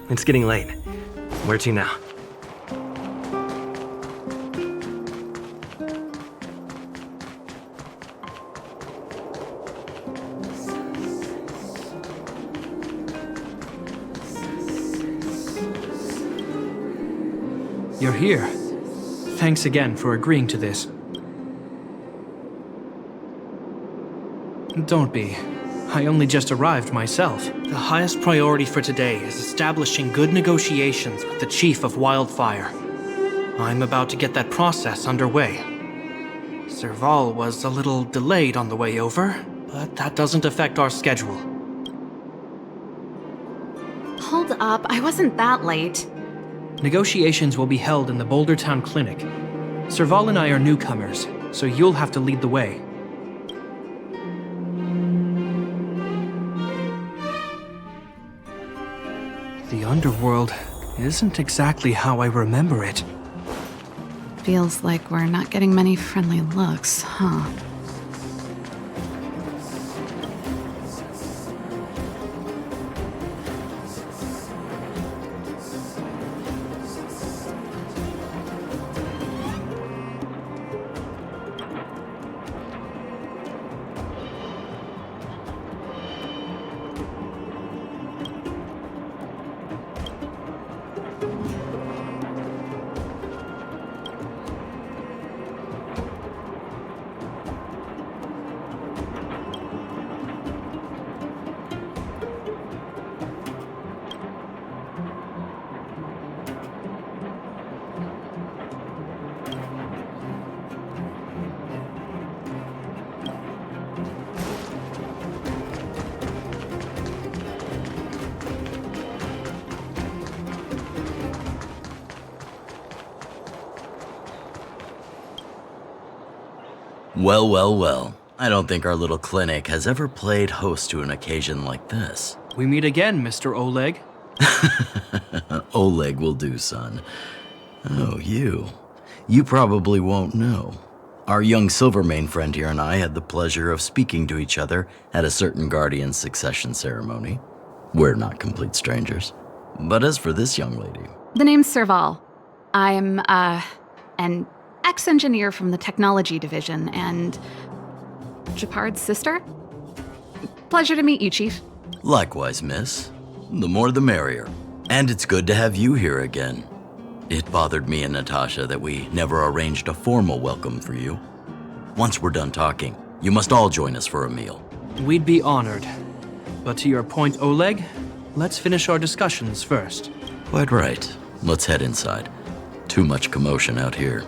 It's getting late. Where to now? You're here. Thanks again for agreeing to this. Don't be. I only just arrived myself. The highest priority for today is establishing good negotiations with the Chief of Wildfire. I'm about to get that process underway. Serval was a little delayed on the way over, but that doesn't affect our schedule. Hold up, I wasn't that late. Negotiations will be held in the Boulder Town Clinic. Serval and I are newcomers, so you'll have to lead the way. The underworld isn't exactly how I remember it. Feels like we're not getting many friendly looks, huh? Well. I don't think our little clinic has ever played host to an occasion like this. We meet again, Mr. Oleg. Oleg will do, son. Oh, you. You probably won't know. Our young Silvermane friend here and I had the pleasure of speaking to each other at a certain Guardian succession ceremony. We're not complete strangers. But as for this young lady... The name's Serval. I'm, an ex-engineer from the technology division, and Japard's sister? Pleasure to meet you, Chief. Likewise, miss. The more the merrier. And it's good to have you here again. It bothered me and Natasha that we never arranged a formal welcome for you. Once we're done talking, you must all join us for a meal. We'd be honored. But to your point, Oleg, let's finish our discussions first. Quite right. Let's head inside. Too much commotion out here.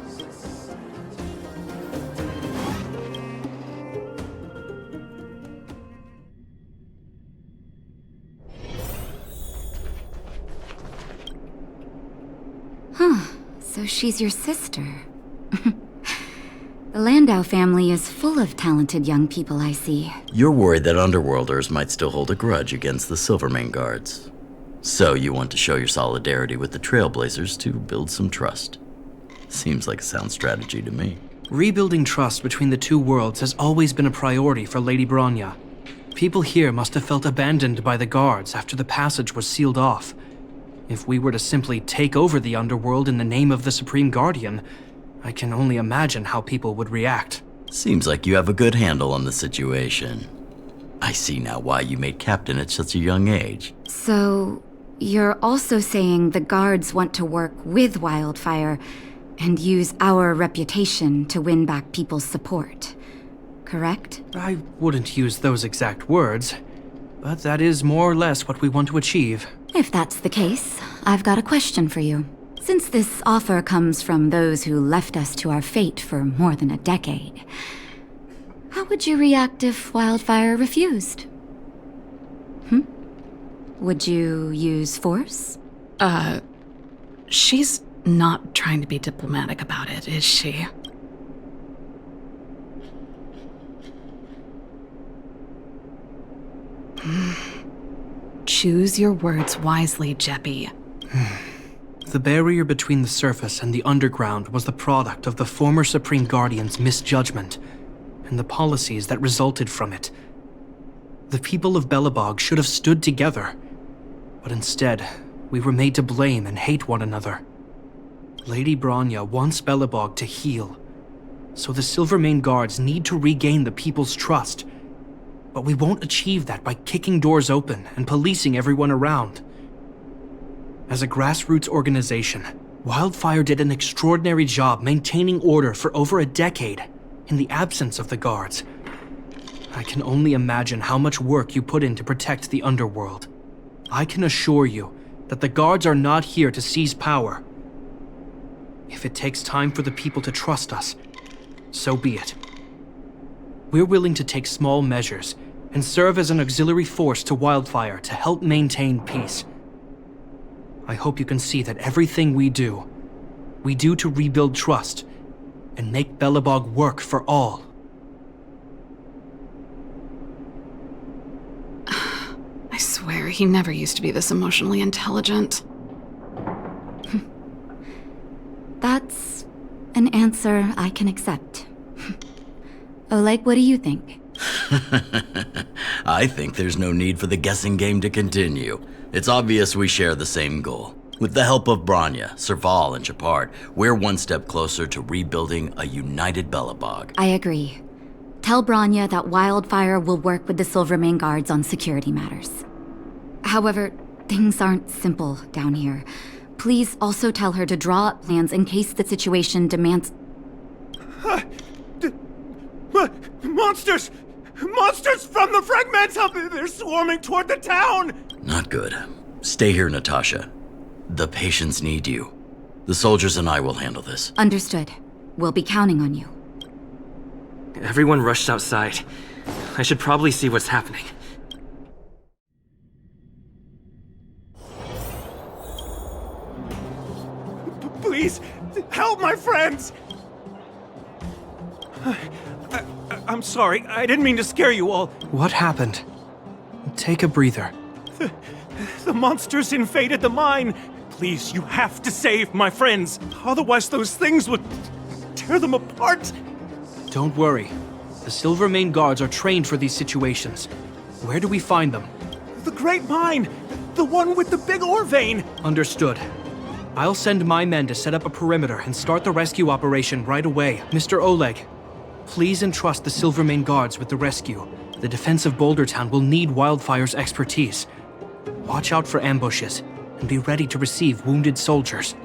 So she's your sister. The Landau family is full of talented young people, I see. You're worried that Underworlders might still hold a grudge against the Silvermane guards. So you want to show your solidarity with the Trailblazers to build some trust. Seems like a sound strategy to me. Rebuilding trust between the two worlds has always been a priority for Lady Bronya. People here must have felt abandoned by the guards after the passage was sealed off. If we were to simply take over the underworld in the name of the Supreme Guardian, I can only imagine how people would react. Seems like you have a good handle on the situation. I see now why you made captain at such a young age. So, you're also saying the guards want to work with Wildfire and use our reputation to win back people's support, correct? I wouldn't use those exact words, but that is more or less what we want to achieve. If that's the case, I've got a question for you. Since this offer comes from those who left us to our fate for more than a decade, how would you react if Wildfire refused? Would you use force? She's not trying to be diplomatic about it, is she? Choose your words wisely, Jeppy. The barrier between the surface and the underground was the product of the former Supreme Guardian's misjudgment and the policies that resulted from it. The people of Belobog should have stood together, but instead, We were made to blame and hate one another. Lady Bronya wants Belobog to heal, so the Silvermane Guards need to regain the people's trust. But we won't achieve that by kicking doors open and policing everyone around. As a grassroots organization, Wildfire did an extraordinary job maintaining order for over a decade in the absence of the guards. I can only imagine how much work you put in to protect the underworld. I can assure you that the guards are not here to seize power. If it takes time for the people to trust us, so be it. We're willing to take small measures and serve as an auxiliary force to Wildfire to help maintain peace. I hope you can see that everything we do to rebuild trust and make Belobog work for all. I swear, he never used to be this emotionally intelligent. That's an answer I can accept. Oleg, what do you think? I think there's no need for the guessing game to continue. It's obvious we share the same goal. With the help of Bronya, Serval, and Shepard, we're one step closer to rebuilding a united Belobog. I agree. Tell Bronya that Wildfire will work with the Silvermane Guards on security matters. However, things aren't simple down here. Please also tell her to draw up plans in case the situation demands... Monsters! Monsters from the fragments! They're swarming toward the town! Not good. Stay here, Natasha. The patients need you. The soldiers and I will handle this. Understood. We'll be counting on you. Everyone rushed outside. I should probably see what's happening. Please, help my friends! I'm sorry, I didn't mean to scare you all. What happened? Take a breather. The monsters invaded the mine. Please, you have to save my friends. Otherwise those things would tear them apart. Don't worry. The Silvermane Guards are trained for these situations. Where do we find them? The Great Mine! The one with the big ore vein! Understood. I'll send my men to set up a perimeter and start the rescue operation right away. Mr. Oleg, please entrust the Silvermane Guards with the rescue. The defense of Boulder Town will need Wildfire's expertise. Watch out for ambushes and be ready to receive wounded soldiers.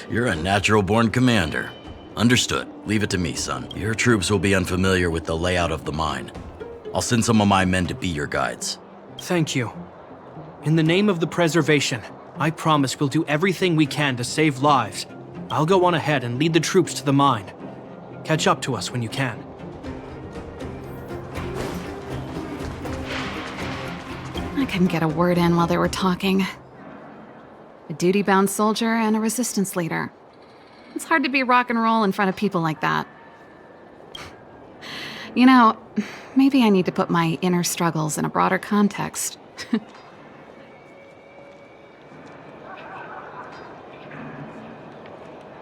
You're a natural-born commander. Understood. Leave it to me, son. Your troops will be unfamiliar with the layout of the mine. I'll send some of my men to be your guides. Thank you. In the name of the preservation, I promise we'll do everything we can to save lives. I'll go on ahead and lead the troops to the mine. Catch up to us when you can. I couldn't get a word in while they were talking. A duty-bound soldier and a resistance leader. It's hard to be rock and roll in front of people like that. You know, maybe I need to put my inner struggles in a broader context.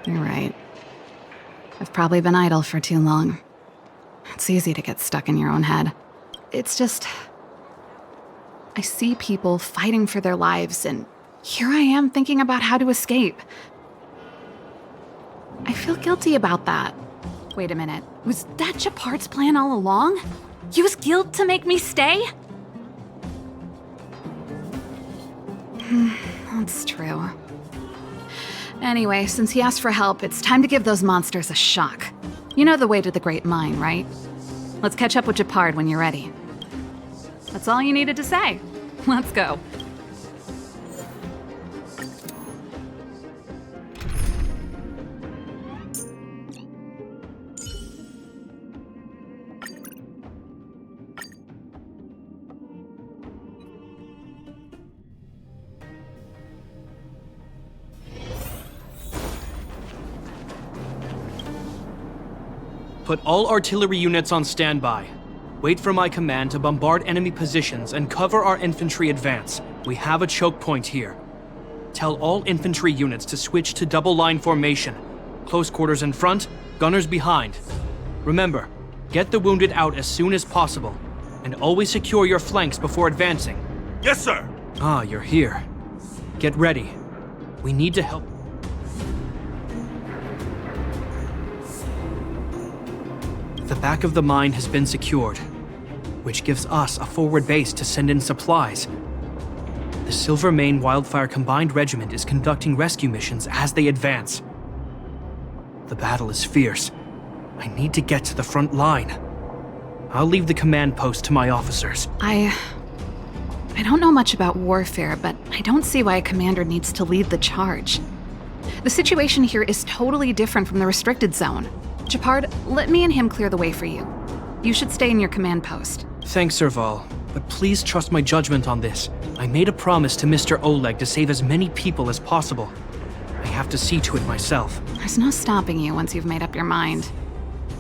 You're right. I've probably been idle for too long. It's easy to get stuck in your own head. It's just... I see people fighting for their lives, and here I am thinking about how to escape. I feel guilty about that. Wait a minute. Was that Shepard's plan all along? Use guilt to make me stay? That's true. Anyway, since he asked for help, it's time to give those monsters a shock. You know the way to the Great Mine, right? Let's catch up with Shepard when you're ready. That's all you needed to say. Let's go. Put all artillery units on standby. Wait for my command to bombard enemy positions and cover our infantry advance. We have a choke point here. Tell all infantry units to switch to double-line formation. Close quarters in front, gunners behind. Remember, get the wounded out as soon as possible, and always secure your flanks before advancing. Yes, sir! Ah, you're here. Get ready. We need to help. The back of the mine has been secured, which gives us a forward base to send in supplies. The Silvermane Wildfire Combined Regiment is conducting rescue missions as they advance. The battle is fierce. I need to get to the front line. I'll leave the command post to my officers. I don't know much about warfare, but I don't see why a commander needs to lead the charge. The situation here is totally different from the restricted zone. Japard, let me and him clear the way for you. You should stay in your command post. Thanks, Serval, but please trust my judgment on this. I made a promise to Mr. Oleg to save as many people as possible. I have to see to it myself. There's no stopping you once you've made up your mind.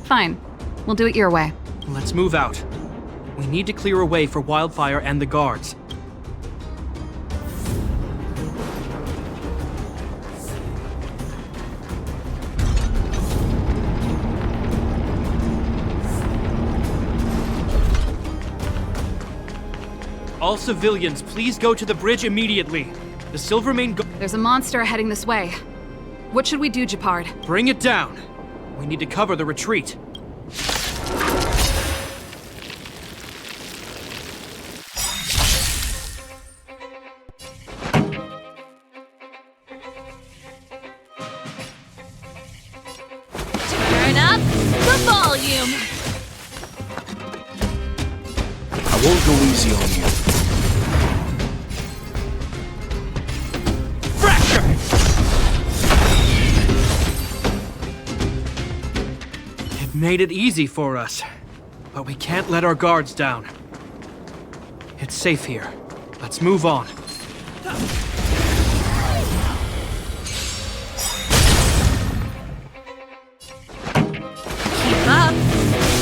Fine. We'll do it your way. Let's move out. We need to clear a way for Wildfire and the guards. All civilians, please go to the bridge immediately. The Silvermane There's a monster heading this way. What should we do, Japard? Bring it down. We need to cover the retreat. Turn up the volume. I won't go easy on you. It made it easy for us, but we can't let our guards down. It's safe here. Let's move on. Keep up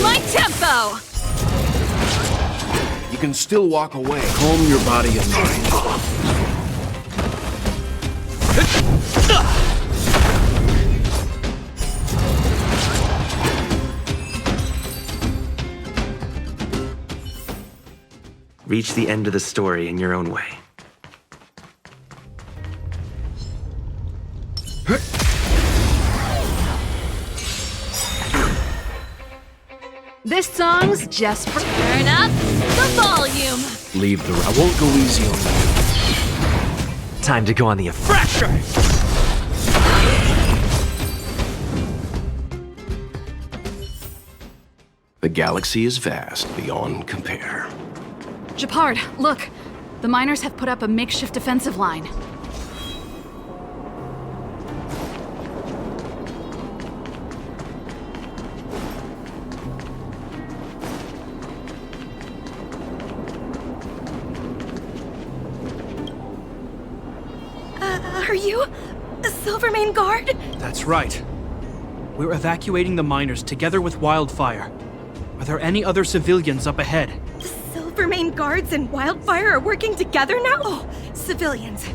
my tempo. You can still walk away. Calm your body and mind. Reach the end of the story in your own way. This song's just for... Turn up the volume. Leave the... I won't go easy on you. Time to go on the offensive. The galaxy is vast beyond compare. Japard, look. The miners have put up a makeshift defensive line. Are you a Silvermane guard? That's right. We're evacuating the miners together with Wildfire. Are there any other civilians up ahead? The Silvermane guards and Wildfire are working together now? Oh, civilians.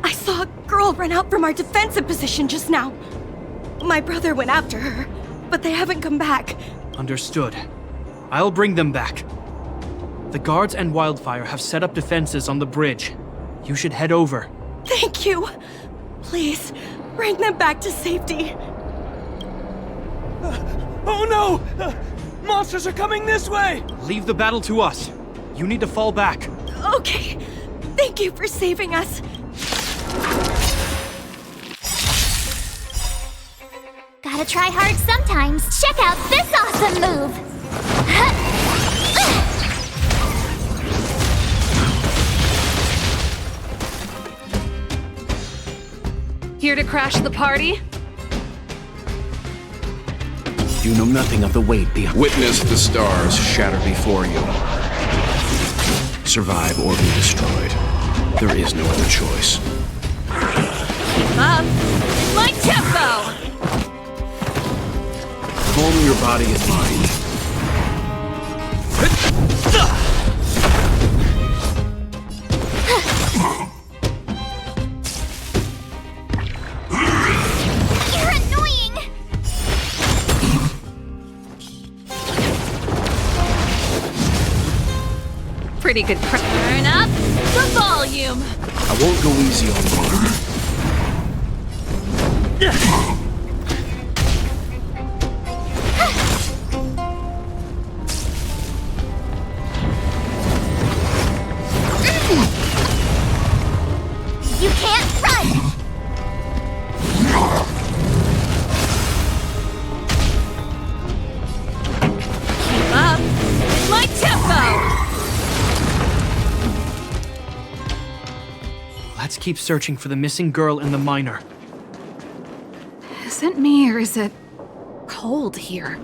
I saw a girl run out from our defensive position just now. My brother went after her, but they haven't come back. Understood. I'll bring them back. The guards and Wildfire have set up defenses on the bridge. You should head over. Thank you. Please, bring them back to safety. Oh no! Monsters are coming this way! Leave the battle to us. You need to fall back. Okay. Thank you for saving us. Gotta try hard sometimes. Check out this awesome move! Here to crash the party? You know nothing of the weight behind. Witness the stars shatter before you. Survive or be destroyed. There is no other choice. Keep up my tempo! Calm your body and mind. You're annoying! Pretty party could turn up the volume. I won't go easy on you. You can't run! Keep up with my tempo. Let's keep searching for the missing girl and the miner. Is it me or is it cold here?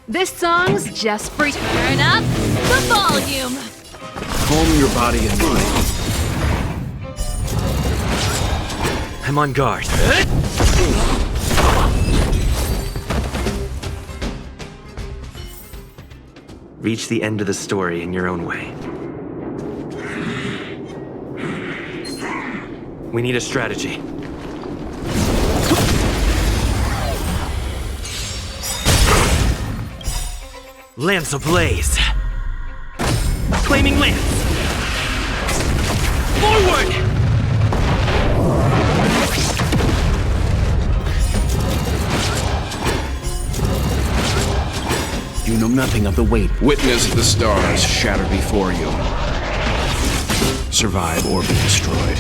This song's just for turn up the volume. Calm your body and mind. I'm on guard. Reach the end of the story in your own way. We need a strategy. Lance ablaze! Flaming lance! Forward! You know nothing of the weight. Witness the stars shatter before you. Survive or be destroyed.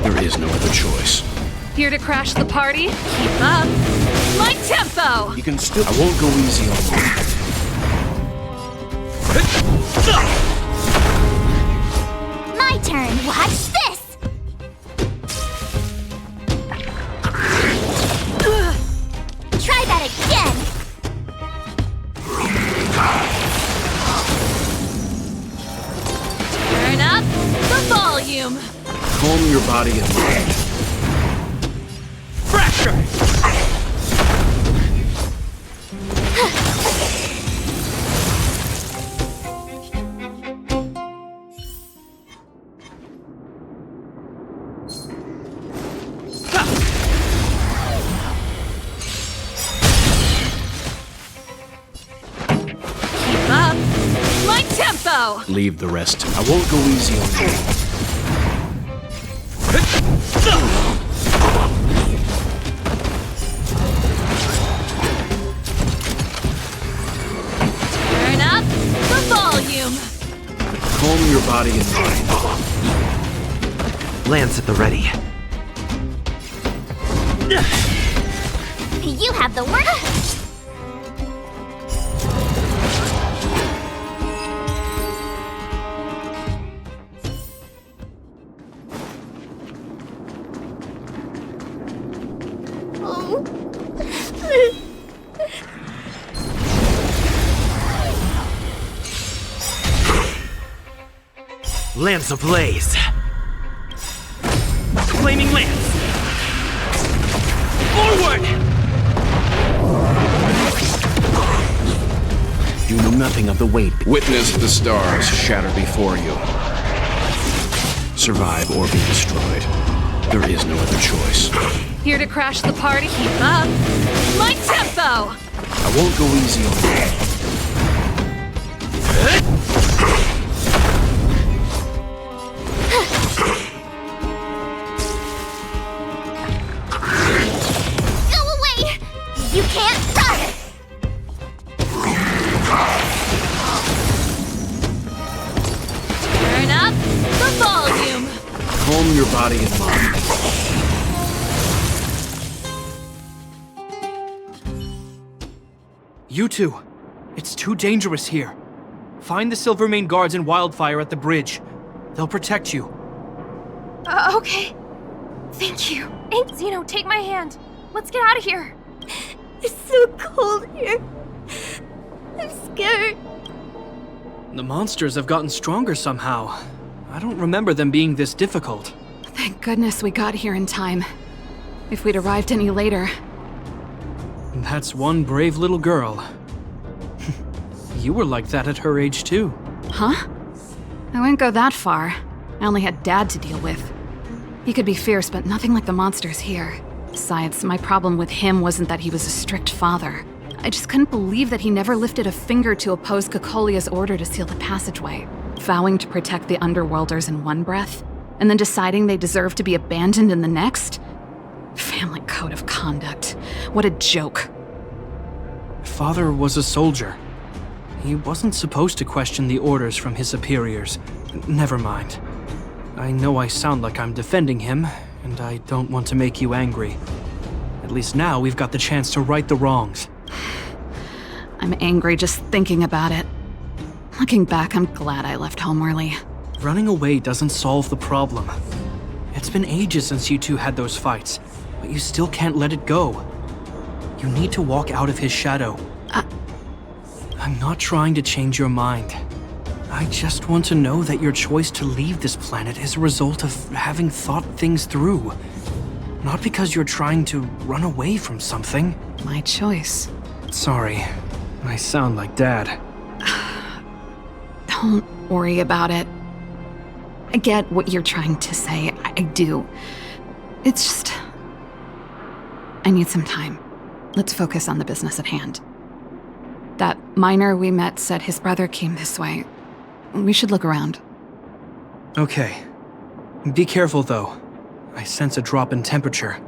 There is no other choice. Here to crash the party? Keep up my tempo. You can still. I won't go easy on you. My turn. Watch this! Try that again! Turn up the volume. Calm your body and mind. Fracture! Keep up my tempo. Leave the rest. I won't go easy on you. Turn up the volume. Calm your body and mind. Lance at the ready. You have the word. Lance ablaze! Flaming lance! Forward! You know nothing of the weight. Witness the stars shatter before you. Survive or be destroyed. There is no other choice. Here to crash the party? Keep up my tempo. I won't go easy on you. Go away! You can't run! Turn up the volume. Calm your body and mind. You two, it's too dangerous here. Find the Silvermane guards and Wildfire at the bridge. They'll protect you. Okay. Thank you. Hey, Zeno, take my hand. Let's get out of here. It's so cold here. I'm scared. The monsters have gotten stronger somehow. I don't remember them being this difficult. Thank goodness we got here in time. If we'd arrived any later. That's one brave little girl. You were like that at her age too. Huh? I wouldn't go that far. I only had Dad to deal with. He could be fierce, but nothing like the monsters here. Besides, my problem with him wasn't that he was a strict father. I just couldn't believe that he never lifted a finger to oppose Cocolia's order to seal the passageway, vowing to protect the Underworlders in one breath, and then deciding they deserve to be abandoned in the next? Family code of conduct. What a joke. Father was a soldier. He wasn't supposed to question the orders from his superiors. Never mind. I know I sound like I'm defending him, and I don't want to make you angry. At least now we've got the chance to right the wrongs. I'm angry just thinking about it. Looking back, I'm glad I left home early. Running away doesn't solve the problem. It's been ages since you two had those fights, but you still can't let it go. You need to walk out of his shadow. I'm not trying to change your mind. I just want to know that your choice to leave this planet is a result of having thought things through. Not because you're trying to run away from something. My choice. Sorry, I sound like Dad. Don't worry about it. I get what you're trying to say. I do. It's just... I need some time. Let's focus on the business at hand. That miner we met said his brother came this way. We should look around. Okay. Be careful, though. I sense a drop in temperature.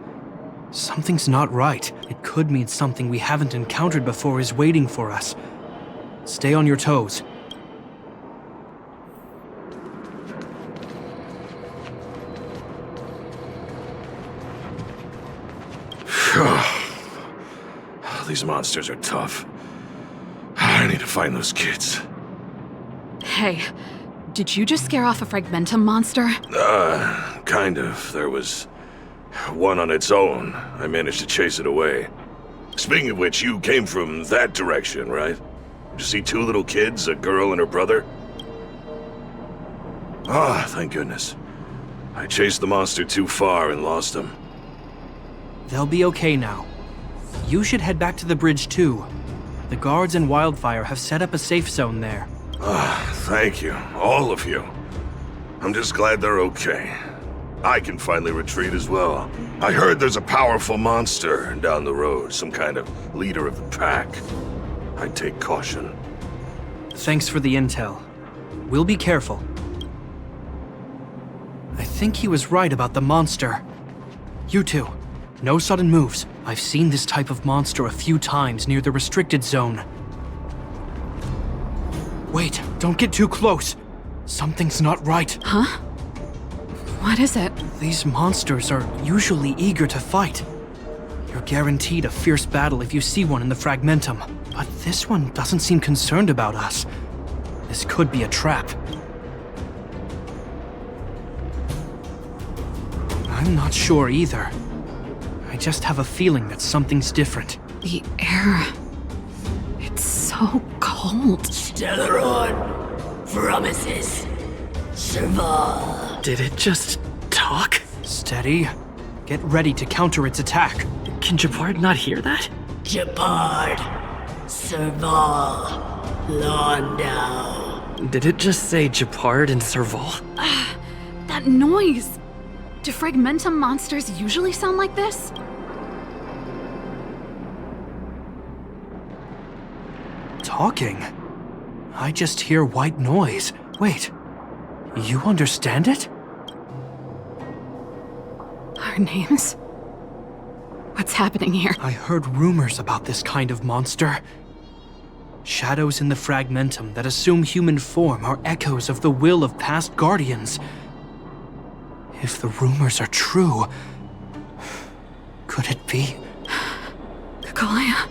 Something's not right. It could mean something we haven't encountered before is waiting for us. Stay on your toes. These monsters are tough. I need to find those kids. Hey, did you just scare off a Fragmentum monster? Kind of. There was one on its own. I managed to chase it away. Speaking of which, you came from that direction, right? Did you see two little kids, a girl and her brother? Ah, thank goodness. I chased the monster too far and lost them. They'll be okay now. You should head back to the bridge too. The guards in Wildfire have set up a safe zone there. Thank you, all of you. I'm just glad they're okay. I can finally retreat as well. I heard there's a powerful monster down the road, some kind of leader of the pack. I'd take caution. Thanks for the intel. We'll be careful. I think he was right about the monster. You two, no sudden moves. I've seen this type of monster a few times near the restricted zone. Wait, don't get too close. Something's not right. Huh? What is it? These monsters are usually eager to fight. You're guaranteed a fierce battle if you see one in the Fragmentum. But this one doesn't seem concerned about us. This could be a trap. I'm not sure either. I just have a feeling that something's different. The air... It's so cold. Stellaron promises survive. Did it just talk? Steady. Get ready to counter its attack. Can Jabard not hear that? Jabard, Serval, Londo. Did it just say Jabard and Serval? That noise! Do Fragmentum monsters usually sound like this? Talking? I just hear white noise. Wait, you understand it? Our names? What's happening here? I heard rumors about this kind of monster. Shadows in the Fragmentum that assume human form are echoes of the will of past guardians. If the rumors are true, could it be? Cocolia,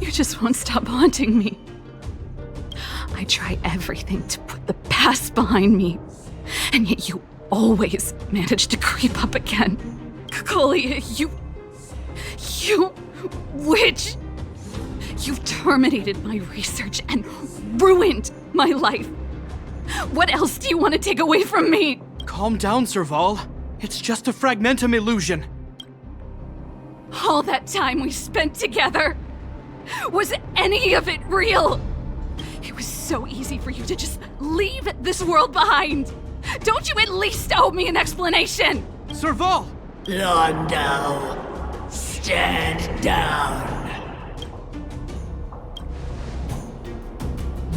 you just won't stop haunting me. I try everything to put the past behind me, and yet you always manage to creep up again. Cocolia, you witch! You terminated my research and ruined my life. What else do you want to take away from me? Calm down, Serval. It's just a Fragmentum illusion. All that time we spent together, Was any of it real? It was so easy for you to just leave this world behind. Don't you at least owe me an explanation? Serval! Londo, stand down.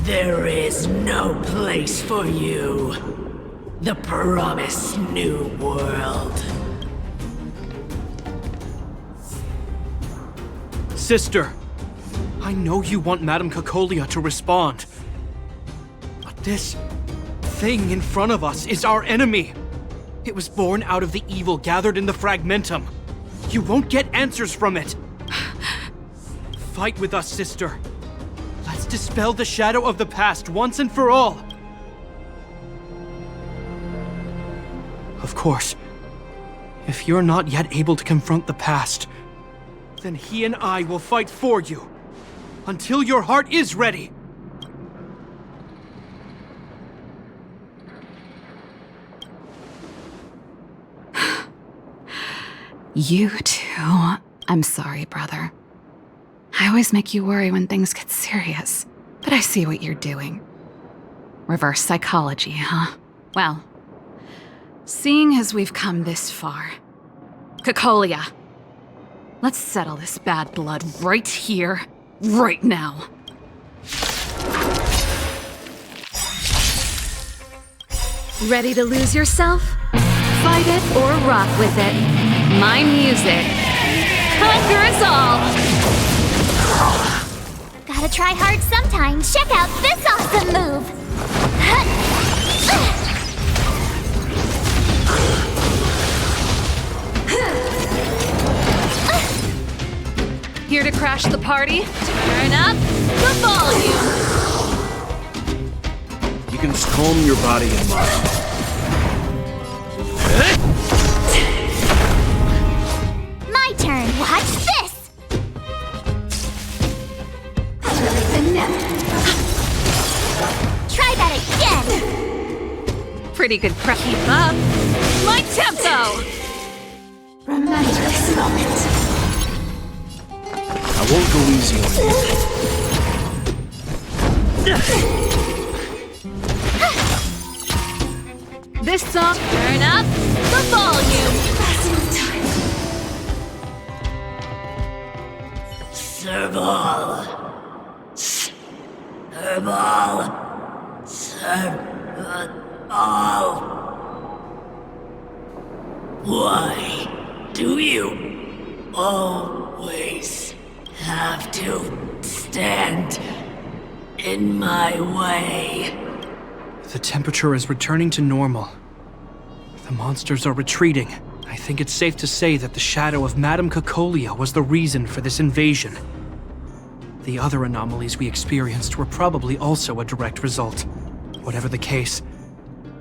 There is no place for you. The promised new world. Sister, I know you want Madame Cocolia to respond. But this thing in front of us is our enemy. It was born out of the evil gathered in the Fragmentum. You won't get answers from it. Fight with us, sister. Let's dispel the shadow of the past once and for all. Of course, if you're not yet able to confront the past, then he and I will fight for you. Until your heart is ready. You too. I'm sorry, brother. I always make you worry when things get serious, but I see what you're doing. Reverse psychology, huh? Well, seeing as we've come this far, Cocolia, let's settle this bad blood right here, right now. Ready to lose yourself? Fight it or rock with it. My music. Conquer us all! Gotta try hard sometimes. Check out this awesome move! Here to crash the party? Turn up the volume! You can just calm your body and mind. My turn. Watch this! Try that again! Pretty good prep. Keep up! My tempo! Remember this moment. I won't go easy on you. This song, turn up the volume! Serval. Serval. Serval. Why do you always have to stand in my way? The temperature is returning to normal. The monsters are retreating. I think it's safe to say that the shadow of Madame Cocolia was the reason for this invasion. The other anomalies we experienced were probably also a direct result. Whatever the case,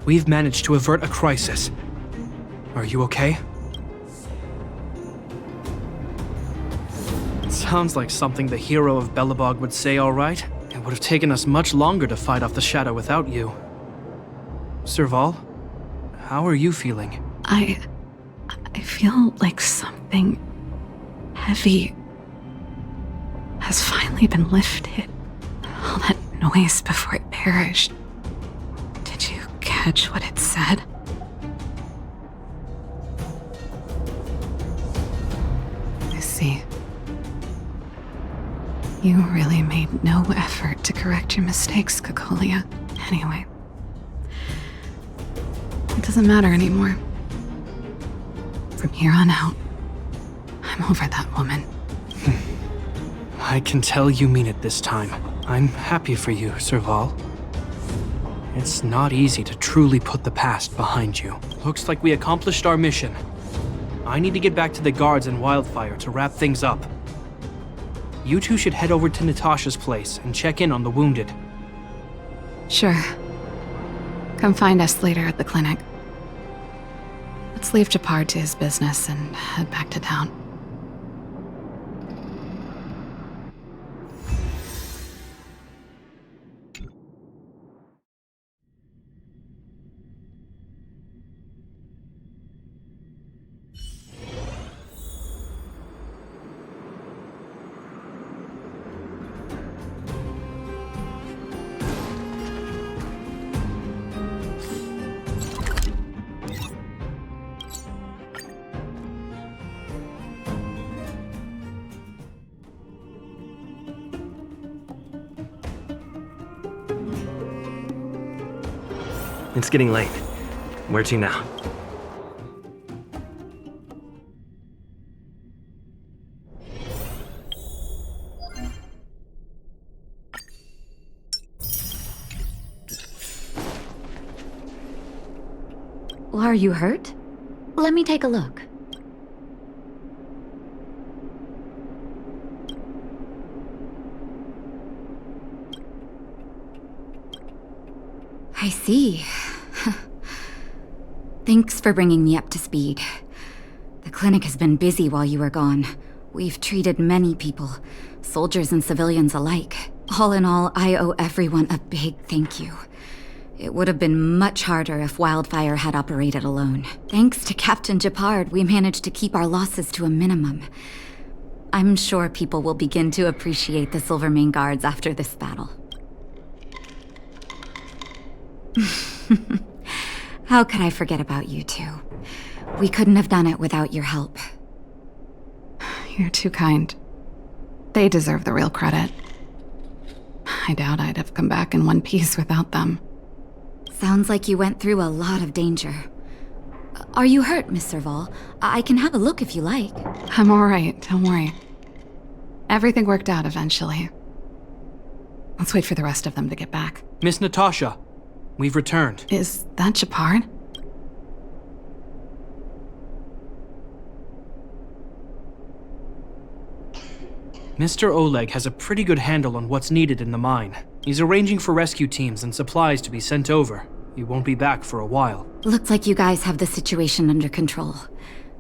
we've managed to avert a crisis. Are you okay? It sounds like something the hero of Belobog would say, all right. It would have taken us much longer to fight off the shadow without you. Serval, how are you feeling? I feel like something heavy has finally been lifted. All that noise before it perished. Did you catch what it said? I see. You really made no effort to correct your mistakes, Cocolia. Anyway, it doesn't matter anymore. From here on out, I'm over that woman. I can tell you mean it this time. I'm happy for you, Serval. It's not easy to truly put the past behind you. Looks like we accomplished our mission. I need to get back to the guards and Wildfire to wrap things up. You two should head over to Natasha's place and check in on the wounded. Sure. Come find us later at the clinic. Let's leave Japar to his business and head back to town. It's getting late. Where to now? Are you hurt? Let me take a look. I see. Thanks for bringing me up to speed. The clinic has been busy while you were gone. We've treated many people, soldiers and civilians alike. All in all, I owe everyone a big thank you. It would have been much harder if Wildfire had operated alone. Thanks to Captain Japard, we managed to keep our losses to a minimum. I'm sure people will begin to appreciate the Silvermane Guards after this battle. How could I forget about you two? We couldn't have done it without your help. You're too kind. They deserve the real credit. I doubt I'd have come back in one piece without them. Sounds like you went through a lot of danger. Are you hurt, Miss Serval? I can have a look if you like. I'm alright, don't worry. Everything worked out eventually. Let's wait for the rest of them to get back. Miss Natasha, we've returned. Is that Japard? Mr. Oleg has a pretty good handle on what's needed in the mine. He's arranging for rescue teams and supplies to be sent over. He won't be back for a while. Looks like you guys have the situation under control.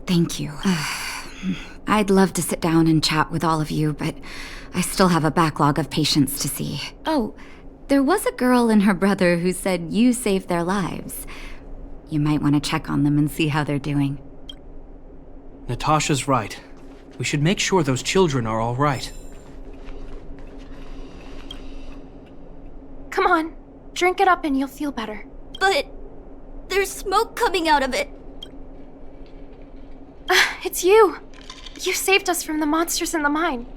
Thank you. I'd love to sit down and chat with all of you, but I still have a backlog of patients to see. Oh, there was a girl and her brother who said you saved their lives. You might want to check on them and see how they're doing. Natasha's right. We should make sure those children are all right. Come on, drink it up and you'll feel better. But there's smoke coming out of it. It's you. You saved us from the monsters in the mine.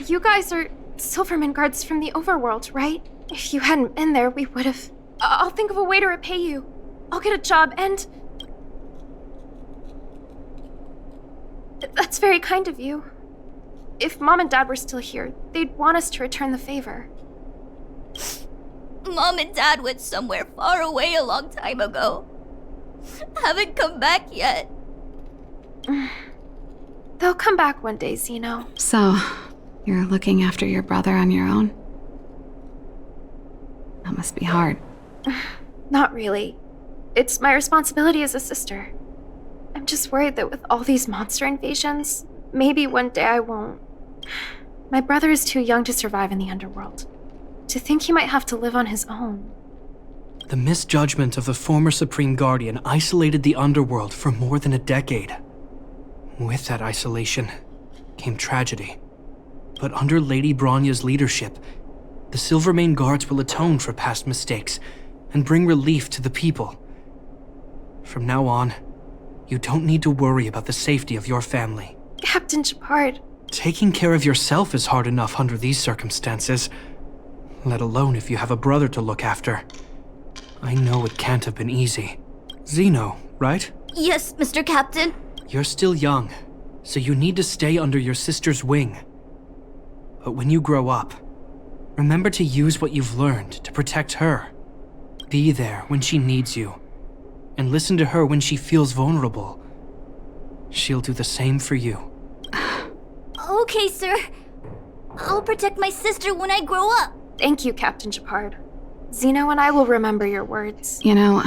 You guys are Silvermane Guards from the overworld, right? If you hadn't been there, we would have... I'll think of a way to repay you. I'll get a job and... That's very kind of you. If Mom and Dad were still here, they'd want us to return the favor. Mom and Dad went somewhere far away a long time ago. Haven't come back yet. They'll come back one day, Zeno. So, you're looking after your brother on your own? That must be hard. Not really. It's my responsibility as a sister. I'm just worried that with all these monster invasions, maybe one day I won't. My brother is too young to survive in the underworld. To think he might have to live on his own. The misjudgment of the former Supreme Guardian isolated the underworld for more than a decade. With that isolation came tragedy. But under Lady Bronya's leadership, the Silvermane Guards will atone for past mistakes and bring relief to the people. From now on, you don't need to worry about the safety of your family. Captain Japard. Taking care of yourself is hard enough under these circumstances, let alone if you have a brother to look after. I know it can't have been easy. Zeno, right? Yes, Mr. Captain. You're still young, so you need to stay under your sister's wing. But when you grow up, remember to use what you've learned to protect her. Be there when she needs you, and listen to her when she feels vulnerable. She'll do the same for you. Okay, sir. I'll protect my sister when I grow up. Thank you, Captain Japard. Zeno and I will remember your words. You know,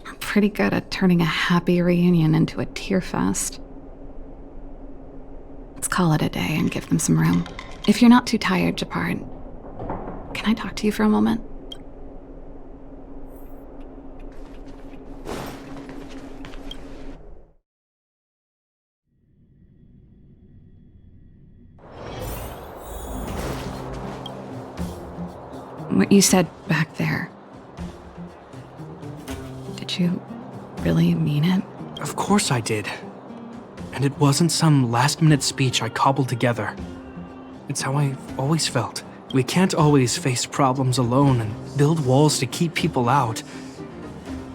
I'm pretty good at turning a happy reunion into a tear fest. Let's call it a day and give them some room. If you're not too tired, Japard, can I talk to you for a moment? What you said back there, did you really mean it? Of course I did. And it wasn't some last-minute speech I cobbled together. It's how I've always felt. We can't always face problems alone and build walls to keep people out.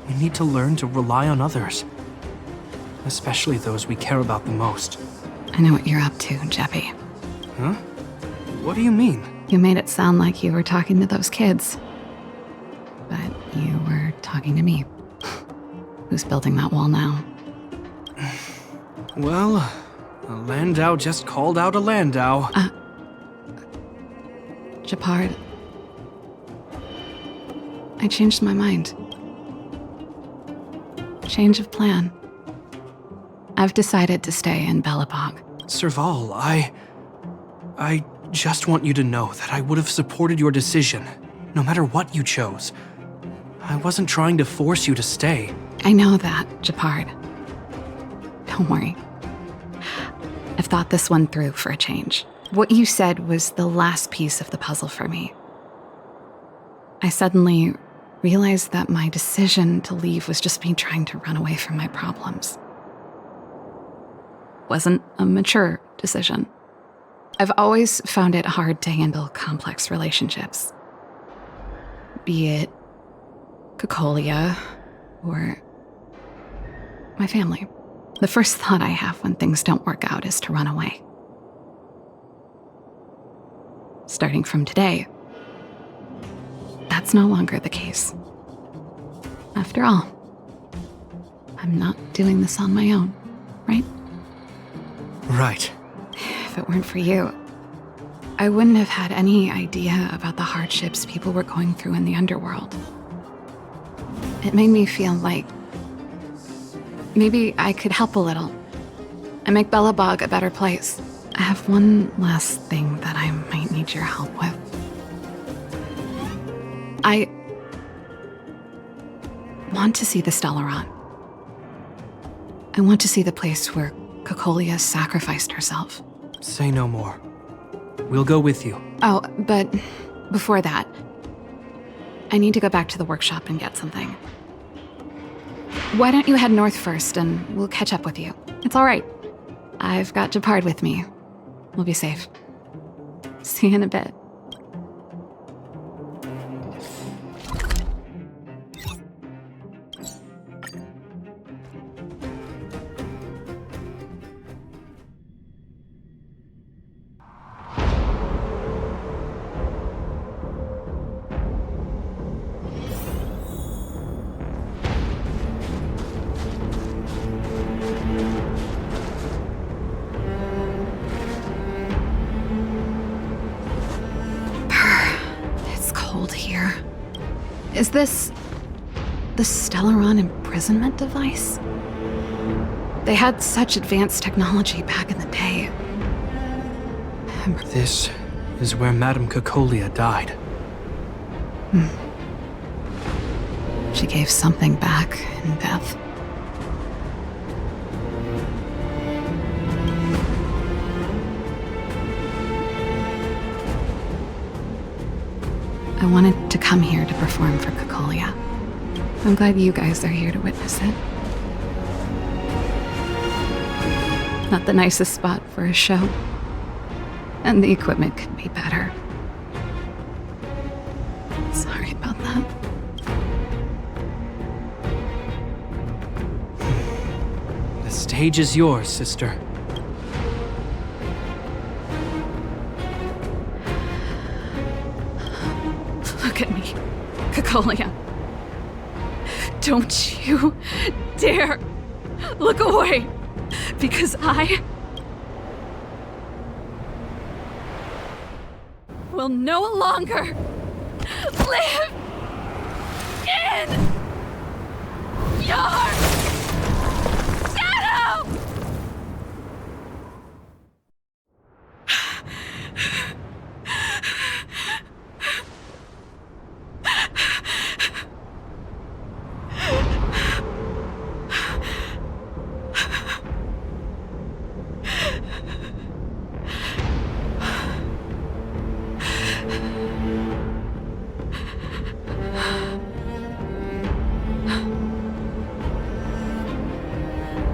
We need to learn to rely on others, especially those we care about the most. I know what you're up to, Jeppy. Huh? What do you mean? You made it sound like you were talking to those kids. But you were talking to me. Who's building that wall now? Well, a Landau just called out a Landau. Japard. I changed my mind. Change of plan. I've decided to stay in Belobog. Serval, I just want you to know that I would have supported your decision, no matter what you chose. I wasn't trying to force you to stay. I know that, Japard. Don't worry. I've thought this one through for a change. What you said was the last piece of the puzzle for me. I suddenly realized that my decision to leave was just me trying to run away from my problems. Wasn't a mature decision. I've always found it hard to handle complex relationships. Be it Cocolia or my family. The first thought I have when things don't work out is to run away. Starting from today, that's no longer the case. After all, I'm not doing this on my own, right? Right. If it weren't for you, I wouldn't have had any idea about the hardships people were going through in the underworld. It made me feel like maybe I could help a little and make Belobog a better place. I have one last thing that I might need your help with. I want to see the Stellaron. I want to see the place where Cocolia sacrificed herself. Say no more. We'll go with you. Oh, but before that, I need to go back to the workshop and get something. Why don't you head north first and we'll catch up with you? It's all right. I've got Japard with me. We'll be safe. See you in a bit. Is this the Stellaron imprisonment device? They had such advanced technology back in the day. This is where Madame Cocolia died. She gave something back in Beth. I wanted to come here to perform for Cocolia. I'm glad you guys are here to witness it. Not the nicest spot for a show. And the equipment could be better. Sorry about that. The stage is yours, sister. Look at me, Cocolia. Don't you dare look away, because I will no longer live in your shadow!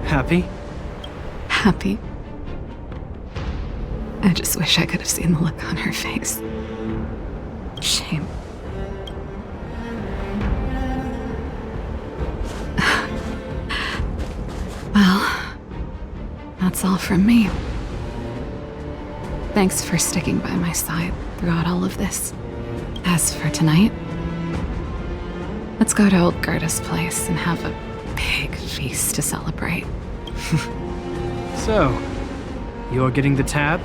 Happy? Happy. I just wish I could have seen the look on her face. Shame. that's all from me. Thanks for sticking by my side throughout all of this. As for tonight, let's go to old Gerda's place and have a big feast to celebrate. So, you're getting the tab?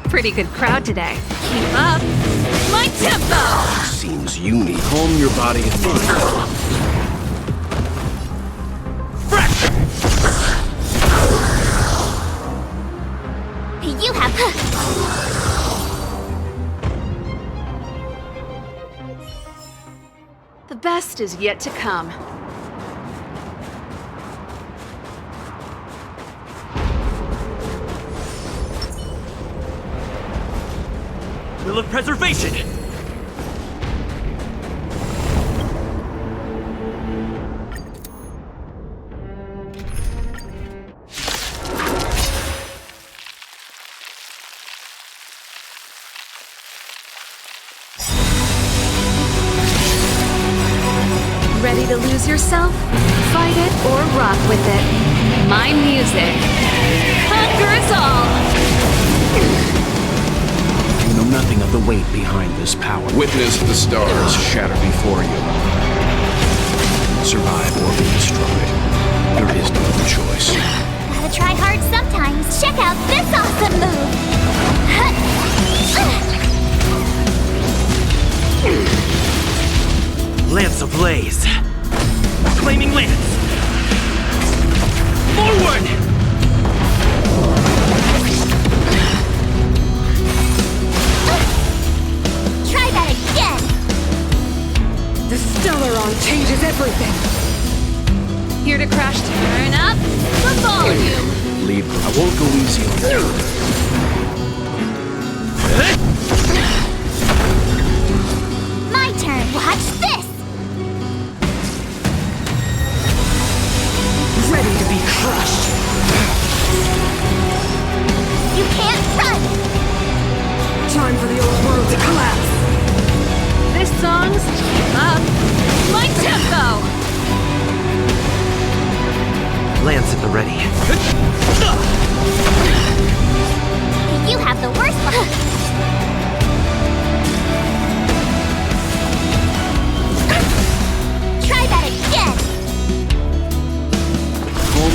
Pretty good crowd today. Keep up. My tempo! Seems you need calm your body and mind. You have... The best is yet to come. Will of preservation! Ready to lose yourself? Fight it or rock with it. My music conquers all! You know nothing of the weight behind this power. Witness the stars shatter before you. Survive or be destroyed. There is no other choice. Gotta try hard sometimes. Check out this awesome move! Lance ablaze! Flaming lance! Forward! Try that again! The Stellaron changes everything! Here to crash, turn up the volume! Leave. I won't go easy on you. My turn! Watch this! Ready to be crushed! You can't run! Time for the old world to collapse! This song's Keep Up My Tempo! Lance at the ready. You have the worst one!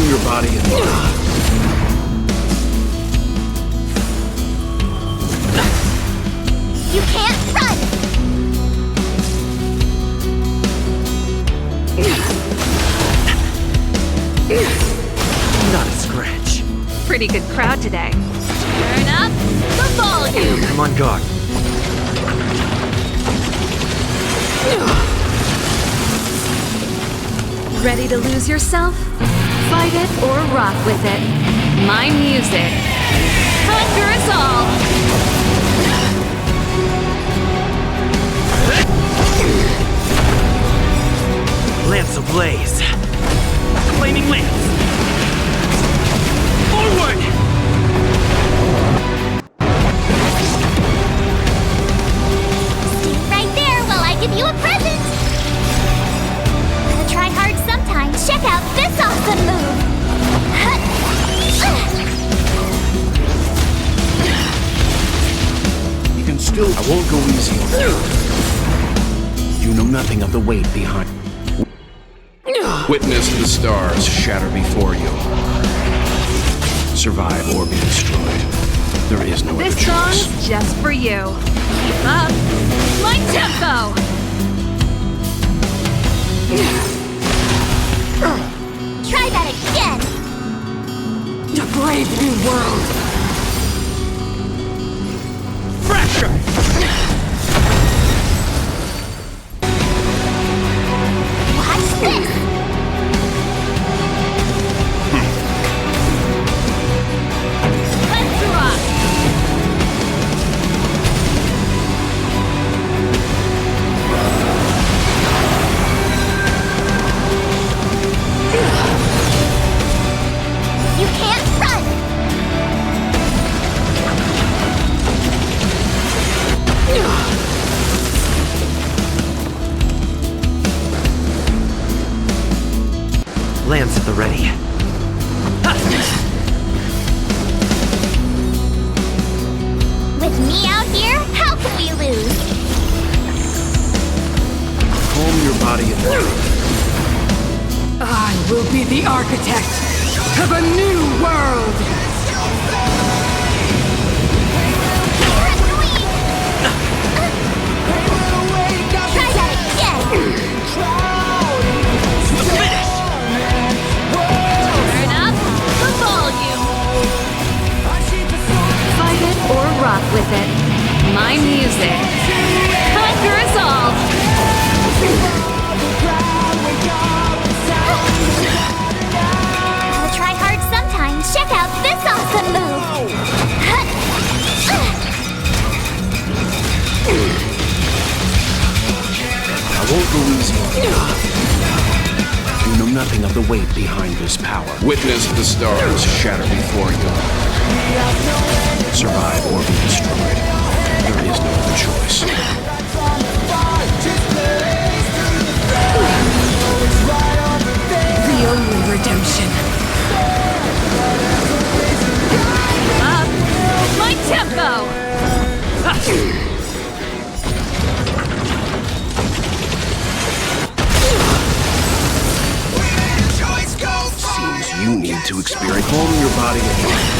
Calm your body and mind. You can't run! Not a scratch. Pretty good crowd today. Turn up the volume! I'm on guard. Ready to lose yourself? Fight it or rock with it. My music. Conquer us all! Lance ablaze. Flaming lance. Forward! Stay right there while I give you a present! Gotta try hard sometimes. Check out this awesome move! You can still... I won't go easy on you. You know nothing of the weight behind... Witness the stars shatter before you. Survive or be destroyed. There is no other This choice. song's just for you. Keep up my tempo! Try that again! A brave new world. Fracture! Watch this! Let's rock! You can't run! Lance at the ready. With me out here, how can we lose? Calm your body and mind. I will be the architect of a new world. Try that again! Turn up the volume! Fight it or rock with it. My music. Conquer us all! Gotta try hard sometimes. Check out this awesome move! I won't go easy on you. You know nothing of the weight behind this power. Witness the stars shatter before you. Survive or be destroyed. There is no other choice. The only redemption. Up my tempo! Seems you need to experience. Calm your body and mind.